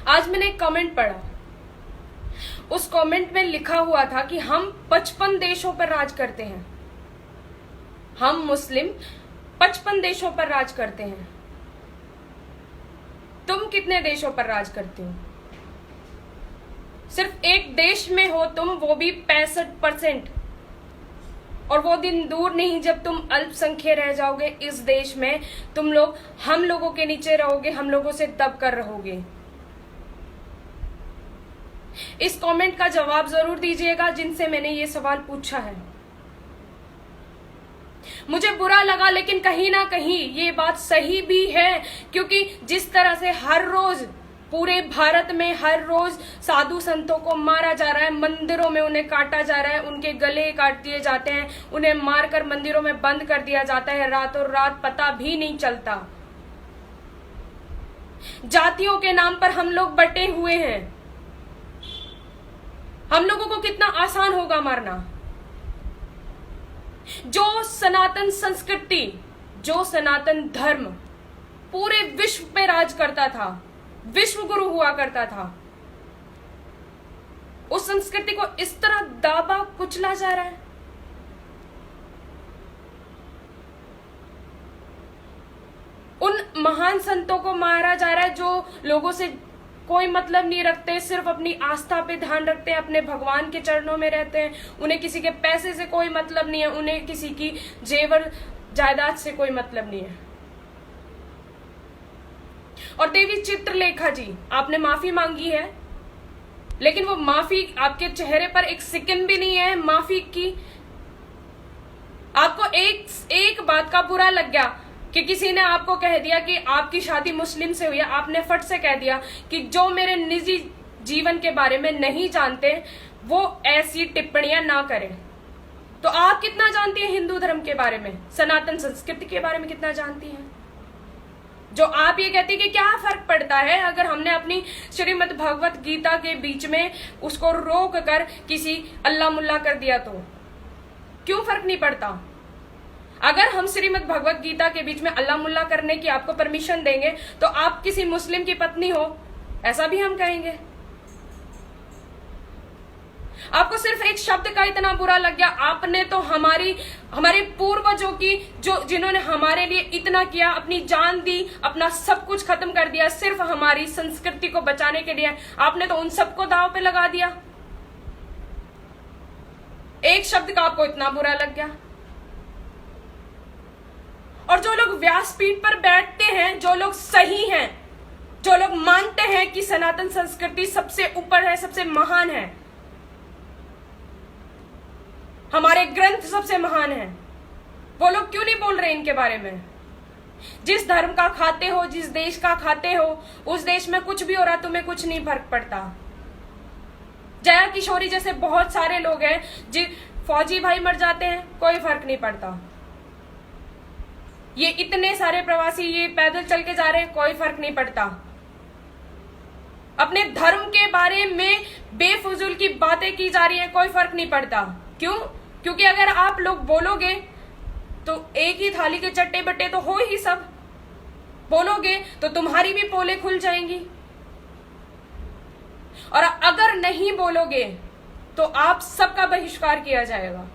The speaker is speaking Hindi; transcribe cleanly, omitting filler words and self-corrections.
आज मैंने एक कमेंट पढ़ा, उस कमेंट में लिखा हुआ था कि हम 55 देशों पर राज करते हैं, हम मुस्लिम 55 देशों पर राज करते हैं। तुम कितने देशों पर राज करते हो? सिर्फ एक देश में हो तुम, वो भी 65%। और वो दिन दूर नहीं जब तुम अल्पसंख्यक रह जाओगे इस देश में, तुम लोग हम लोगों के नीचे रहोगे, हम लोगों से दब कर रहोगे। इस कमेंट का जवाब जरूर दीजिएगा जिनसे मैंने ये सवाल पूछा है। मुझे बुरा लगा, लेकिन कहीं ना कहीं ये बात सही भी है, क्योंकि जिस तरह से हर रोज पूरे भारत में हर रोज साधु संतों को मारा जा रहा है, मंदिरों में उन्हें काटा जा रहा है, उनके गले काट दिए जाते हैं, उन्हें मारकर मंदिरों में बंद कर दिया जाता है, रातों रात पता भी नहीं चलता। जातियों के नाम पर हम लोग बटे हुए हैं। हम लोगों को कितना आसान होगा मारना। जो सनातन संस्कृति, जो सनातन धर्म पूरे विश्व पे राज करता था, विश्व गुरु हुआ करता था, उस संस्कृति को इस तरह दाबा कुचला जा रहा है। उन महान संतों को मारा जा रहा है जो लोगों से कोई मतलब नहीं रखते, सिर्फ अपनी आस्था पे ध्यान रखते हैं, अपने भगवान के चरणों में रहते हैं, उन्हें किसी के पैसे से कोई मतलब नहीं है, उन्हें किसी की जेवर जायदाद से कोई मतलब नहीं है। और देवी चित्रलेखा जी, आपने माफी मांगी है, लेकिन वो माफी आपके चेहरे पर एक सेकंड भी नहीं है माफी की। आपको एक बात का बुरा लग गया कि किसी ने आपको कह दिया कि आपकी शादी मुस्लिम से हुई है, आपने फट से कह दिया कि जो मेरे निजी जीवन के बारे में नहीं जानते वो ऐसी टिप्पणियां ना करें। तो आप कितना जानती हैं हिंदू धर्म के बारे में, सनातन संस्कृति के बारे में कितना जानती हैं? जो आप ये कहती कि क्या फर्क पड़ता है अगर हमने अपनी श्रीमद् भगवत गीता के बीच में उसको रोक कर किसी अल्लाह मुल्ला कर दिया, तो क्यों फर्क नहीं पड़ता? अगर हम श्रीमद् भगवत गीता के बीच में अल्लाह मुल्ला करने की आपको परमिशन देंगे तो आप किसी मुस्लिम की पत्नी हो, ऐसा भी हम कहेंगे। आपको सिर्फ एक शब्द का इतना बुरा लग गया। आपने तो हमारे पूर्वजों की, जो जिन्होंने हमारे लिए इतना किया, अपनी जान दी, अपना सब कुछ खत्म कर दिया सिर्फ हमारी संस्कृति को बचाने के लिए, आपने तो उन सबको दांव पे लगा दिया। एक शब्द का आपको इतना बुरा लग गया। और जो लोग व्यासपीठ पर बैठते हैं, जो लोग सही हैं, जो लोग मानते हैं कि सनातन संस्कृति सबसे ऊपर है, सबसे महान है, हमारे ग्रंथ सबसे महान है, वो लोग क्यों नहीं बोल रहे इनके बारे में? जिस धर्म का खाते हो, जिस देश का खाते हो, उस देश में कुछ भी हो रहा तुम्हें कुछ नहीं फर्क पड़ता। जया किशोरी जैसे बहुत सारे लोग हैं, फौजी भाई मर जाते हैं, कोई फर्क नहीं पड़ता। ये इतने सारे प्रवासी ये पैदल चल के जा रहे हैं, कोई फर्क नहीं पड़ता। अपने धर्म के बारे में बेफजूल की बातें की जा रही है, कोई फर्क नहीं पड़ता। क्यों? क्योंकि अगर आप लोग बोलोगे तो एक ही थाली के चट्टे बट्टे तो हो ही सब। बोलोगे तो तुम्हारी भी पोलें खुल जाएंगी, और अगर नहीं बोलोगे तो आप सबका बहिष्कार किया जाएगा।